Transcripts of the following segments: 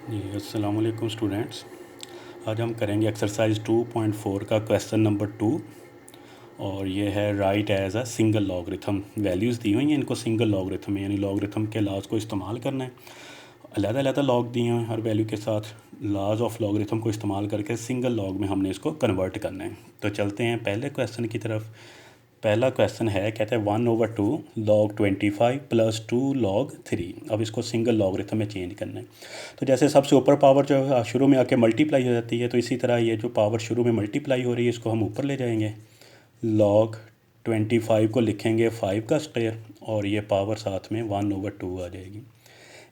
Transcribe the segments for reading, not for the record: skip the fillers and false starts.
जी अस्सलाम वालेकुम स्टूडेंट्स। आज हम करेंगे एक्सरसाइज 2.4 का क्वेश्चन नंबर 2 और ये है right as a single logarithm. Values दी हुई हैं, इनको सिंगल लॉगरिथम यानी लॉगरिथम के लाज को इस्तेमाल करना है। अलग-अलग लॉग दिए हैं हर वैल्यू के साथ, लाज ऑफ लॉगरिथम को इस्तेमाल करके सिंगल लॉग में हमने इसको कन्वर्ट करना है। तो चलते हैं पहले क्वेश्चन की तरफ। पहला क्वेश्चन है, कहते हैं 1/2 log 25 + 2 log 3। अब इसको सिंगल लॉगरिथम में चेंज करना है। तो जैसे सबसे ऊपर पावर जो है शुरू में आके मल्टीप्लाई हो जाती है, तो इसी तरह ये जो पावर शुरू में मल्टीप्लाई हो रही है इसको हम ऊपर ले जाएंगे। log 25 को लिखेंगे 5 का स्क्वायर और ये पावर साथ में 1/2 आ जाएगी।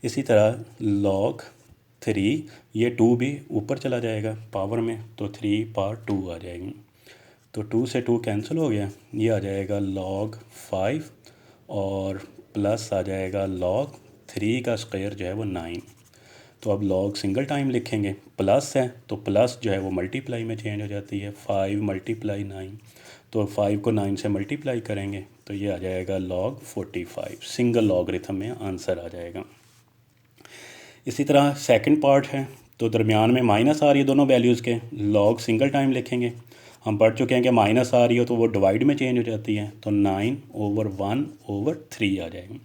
इसी तरह log 3, ये 2 भी ऊपर चला जाएगा पावर में, तो 3/2 आ जाएगी। तो 2 से 2 कैंसिल हो गया, ये आ जाएगा log 5 और प्लस आ जाएगा log 3 का स्क्वायर जो है वो 9। तो अब log सिंगल टाइम लिखेंगे, प्लस है तो प्लस जो है वो मल्टीप्लाई में चेंज हो जाती है। 5 × 9, तो 5 को 9 से मल्टीप्लाई करेंगे तो ये आ जाएगा log 45। सिंगल लॉगरिथम में आंसर आ जाएगा। इसी तरह सेकंड पार्ट है, तो दरमियान में माइनस आ रही है दोनों वैल्यूज़ के, लॉग सिंगल टाइम लिखेंगे। हम पढ़ चुके हैं कि माइनस आ रही हो तो वो डिवाइड में चेंज हो जाती है, तो 9/1/3 आ जाएगी।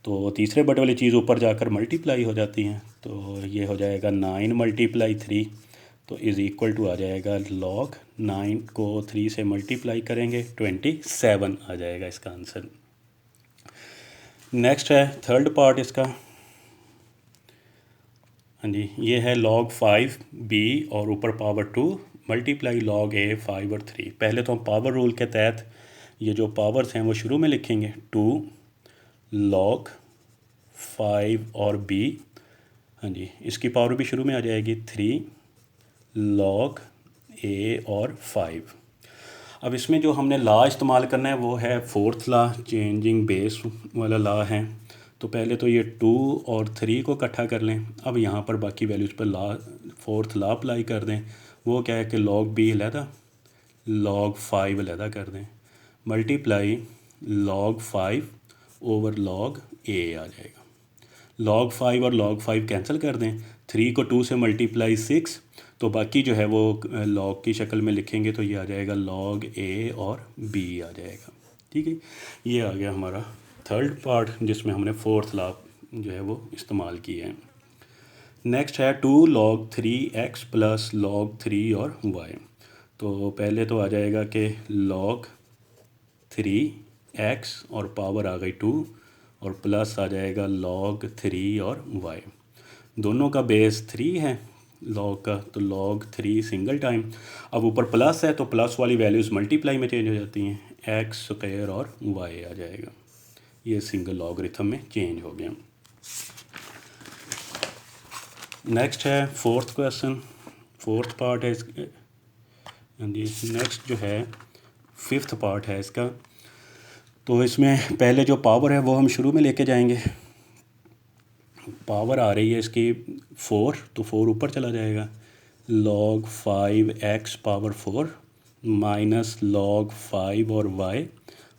तो तीसरे बटे वाली चीज़ ऊपर जाकर मल्टीप्लाई हो जाती है, तो ये हो जाएगा 9 × 3, तो इज़ इक्वल टू आ जाएगा log 9 को 3 से मल्टीप्लाई करेंगे 27 आ जाएगा इसका आंसर। नेक्स्ट है थर्ड पार्ट इसका। हाँ जी, ये है log 5b और ऊपर पावर 2 मल्टीप्लाई log a 5 और 3। पहले तो हम पावर रूल के तहत ये जो पावर्स हैं वो शुरू में लिखेंगे, 2 log 5 और b, हाँ जी इसकी पावर भी शुरू में आ जाएगी, 3 log a और 5। अब इसमें जो हमने लॉ इस्तेमाल करना है वो है फोर्थ लॉ, चेंजिंग बेस वाला लॉ है। तो पहले तो ये 2 और 3 को इकट्ठा कर लें। अब यहाँ पर बाकी वैल्यूज़ पर लॉ फोर्थ लॉ अप्लाई कर दें। वो क्या है कि log b अलहदा, log 5 अलहदा कर दें, मल्टीप्लाई log 5/log a आ जाएगा। log 5 और log 5 कैंसिल कर दें, 3 को 2 से मल्टीप्लाई 6, तो बाकी जो है वो log की शक्ल में लिखेंगे तो ये आ जाएगा log a और b आ जाएगा। ठीक है, ये आ गया हमारा थर्ड पार्ट जिसमें हमने फोर्थ लॉ जो है वो इस्तेमाल किए हैं। नेक्स्ट है 2 log 3x + log 3 और y। तो पहले तो आ जाएगा कि log 3x और पावर आ गई 2 और प्लस आ जाएगा log 3 और y। दोनों का बेस 3 है log का, तो log 3 सिंगल टाइम। अब ऊपर प्लस है तो प्लस वाली वैल्यूज़ मल्टीप्लाई में चेंज हो जाती हैं, x² और y आ जाएगा। ये सिंगल लॉगरिथम में चेंज हो गया। नेक्स्ट है फोर्थ क्वेश्चन, फोर्थ पार्ट है इसके। जी नेक्स्ट जो है फिफ्थ पार्ट है इसका। तो इसमें पहले जो पावर है वो हम शुरू में लेके जाएंगे। पावर आ रही है इसकी 4, तो 4 ऊपर चला जाएगा, log 5x power 4 minus log 5 और y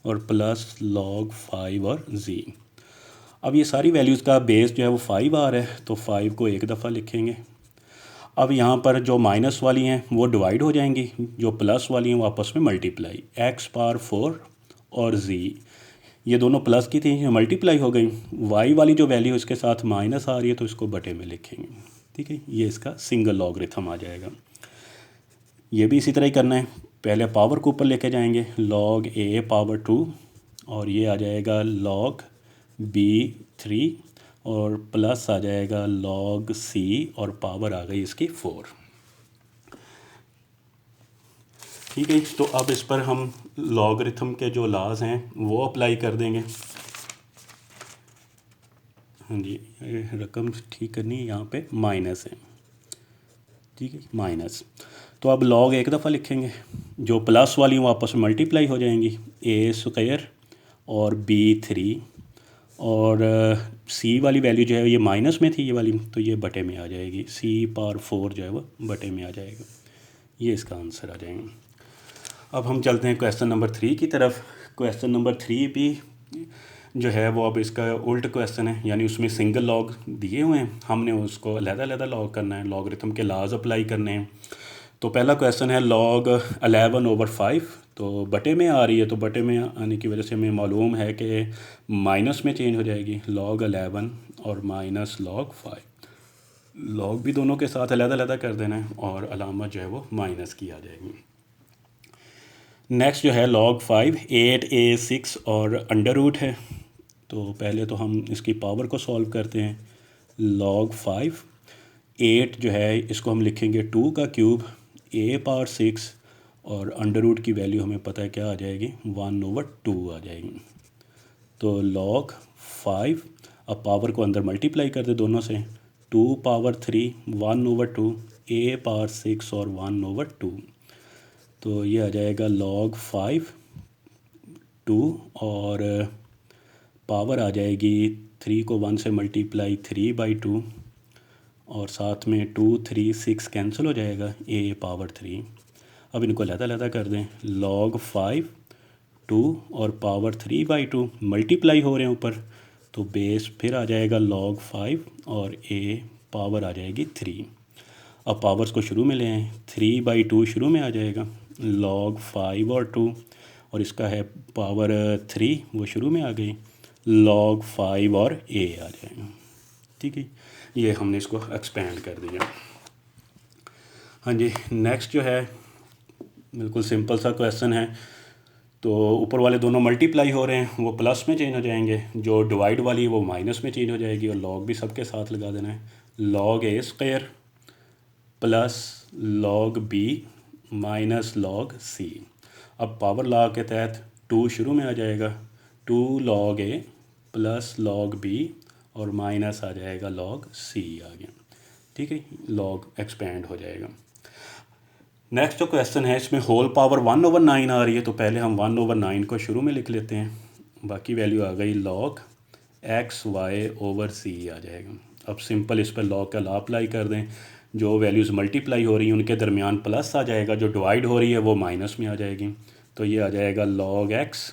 और प्लस log 5 और z। अब ये सारी वैल्यूज़ का बेस जो है वो 5 आ रहा है, तो 5 को एक दफ़ा लिखेंगे। अब यहाँ पर जो माइनस वाली हैं वो डिवाइड हो जाएंगी, जो प्लस वाली हैं वो आपस में मल्टीप्लाई, x पावर 4 और z, ये दोनों प्लस की थी, ये मल्टीप्लाई हो गई। y वाली जो वैल्यू इसके साथ माइनस आ रही है तो इसको बटे में लिखेंगे। ठीक है, ये इसका सिंगल लॉगरिथम आ जाएगा। ये भी इसी तरह ही करना है, पहले पावर को ऊपर लेके जाएंगे, log a पावर 2 और ये आ जाएगा log b 3 और प्लस आ जाएगा log c और पावर आ गई इसकी 4। ठीक है, तो अब इस पर हम लॉगरिथम के जो लॉज हैं वो अप्लाई कर देंगे। हाँ जी, रकम ठीक करनी है, यहाँ पे माइनस है। ठीक है, माइनस, तो अब log एक दफ़ा लिखेंगे, जो प्लस वाली वो आपस में मल्टीप्लाई हो जाएंगी, a² और b3 और c वाली वैल्यू जो है ये माइनस में थी ये वाली, तो ये बटे में आ जाएगी, c पावर 4 जो है वो बटे में आ जाएगा। ये इसका आंसर आ जाएगा। अब हम चलते हैं क्वेश्चन नंबर 3 की तरफ। क्वेश्चन नंबर 3 भी जो है वो अब इसका उल्ट क्वेश्चन है, यानी उसमें सिंगल लॉग दिए हुए हैं, हमने उसको अलग-अलग लॉग करना है, लॉगरिथम के लाज अप्लाई करने हैं। तो पहला क्वेश्चन है log 11/5, तो बटे में आ रही है, तो बटे में आने की वजह से हमें मालूम है कि माइनस में चेंज हो जाएगी, log 11 और माइनस log 5। लॉग भी दोनों के साथ अलग-अलग कर देना है और अलामत जो है वो माइनस की आ जाएगी। नेक्स्ट जो है log 5 8a6 और अंडर रूट है, तो पहले तो हम इसकी पावर को सॉल्व करते हैं। log 5 8 जो है इसको हम लिखेंगे 2 का क्यूब a⁻6 और अंडर रूट की वैल्यू हमें पता है क्या आ जाएगी, 1/2 आ जाएगी। तो log 5, अब पावर को अंदर मल्टीप्लाई कर दे दोनों से, 2⁻3 1/2 a⁻6 और 1/2, तो ये आ जाएगा log 5 2 और पावर आ जाएगी 3 को 1 से मल्टीप्लाई 3/2 और साथ में 2 3 6 कैंसिल हो जाएगा, a⁻3। अब इनको अलग-अलग कर दें, log 5 2 और पावर 3/2 मल्टीप्लाई हो रहे हैं ऊपर, तो बेस फिर आ जाएगा log 5 और a पावर आ जाएगी 3। अब पावर्स को शुरू में ले आएँ, 3/2 शुरू में आ जाएगा, log 5 और 2 और इसका है पावर 3 वो शुरू में आ गई, log 5 और a आ जाएगा। ठीक है, ये हमने इसको एक्सपेंड कर दिया। हाँ जी, नेक्स्ट जो है बिल्कुल सिंपल सा क्वेश्चन है, तो ऊपर वाले दोनों मल्टीप्लाई हो रहे हैं, वो प्लस में चेंज हो जाएंगे, जो डिवाइड वाली वो माइनस में चेंज हो जाएगी, और लॉग भी सबके साथ लगा देना है, log a² plus log b minus log c। अब पावर लॉ के तहत 2 शुरू में आ जाएगा, 2 log a plus log b और माइनस आ जाएगा log c आ गया। ठीक है, log एक्सपेंड हो जाएगा। नेक्स्ट जो क्वेश्चन है इसमें होल पावर 1/9 आ रही है, तो पहले हम 1/9 को शुरू में लिख लेते हैं, बाकी वैल्यू आ गई log xy/c आ जाएगा। अब सिंपल इस पर लॉग का लॉ अप्लाई कर दें, जो वैल्यूज़ मल्टीप्लाई हो रही हैं उनके दरमियान प्लस आ जाएगा, जो डिवाइड हो रही है वो माइनस में आ जाएगी, तो ये आ जाएगा log x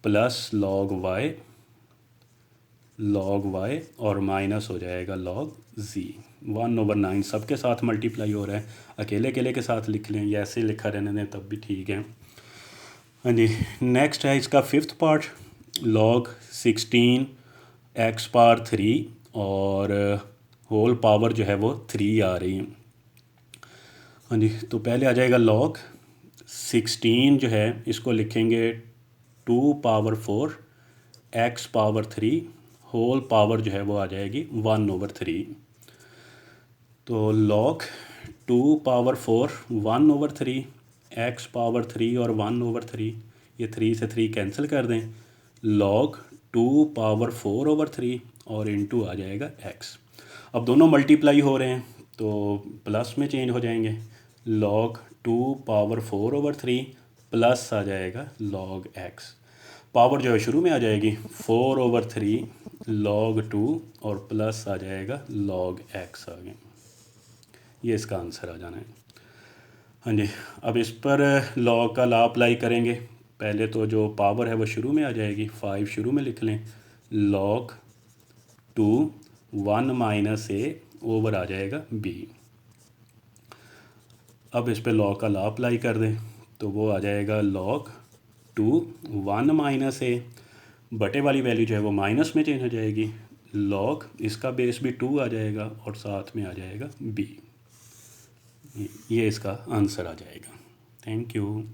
plus log y और माइनस हो जाएगा log z। 1/9 सबके साथ मल्टीप्लाई हो रहा है, अकेले अकेले के साथ लिख लें या ऐसे लिखा रहने दें तब भी ठीक है। हाँ जी, नेक्स्ट है इसका 5th पार्ट, log 16 x⁻3 और होल पावर जो है वो 3 आ रही है। हाँ जी, तो पहले आ जाएगा log 16 जो है इसको लिखेंगे 2⁻4 x⁻3 होल पावर जो है वो आ जाएगी 1/3। तो log 2⁻4 1/3 x⁻3 और 1/3, ये 3 से 3 कैंसिल कर दें, log 2⁻4/3 और इनटू आ जाएगा x। अब दोनों मल्टीप्लाई हो रहे हैं तो प्लस में चेंज हो जाएंगे, log 2⁻4/3 प्लस आ जाएगा log x। पावर जो है शुरू में आ जाएगी 4/3 log 2 और प्लस आ जाएगा log x आ गया, ये इसका आंसर आ जाना है। हाँ जी, अब इस पर लॉग का लॉ अप्लाई करेंगे, पहले तो जो पावर है वो शुरू में आ जाएगी, 5 शुरू में लिख लें, log 2 1 माइनस a ओवर आ जाएगा b। अब इस पे लॉग का लॉ अप्लाई कर दें, तो वो आ जाएगा log 2 1 माइनस a, बटे वाली वैल्यू जो है वो माइनस में चेंज हो जाएगी, log इसका बेस भी 2 आ जाएगा और साथ में आ जाएगा b। ये इसका आंसर आ जाएगा। Thank you.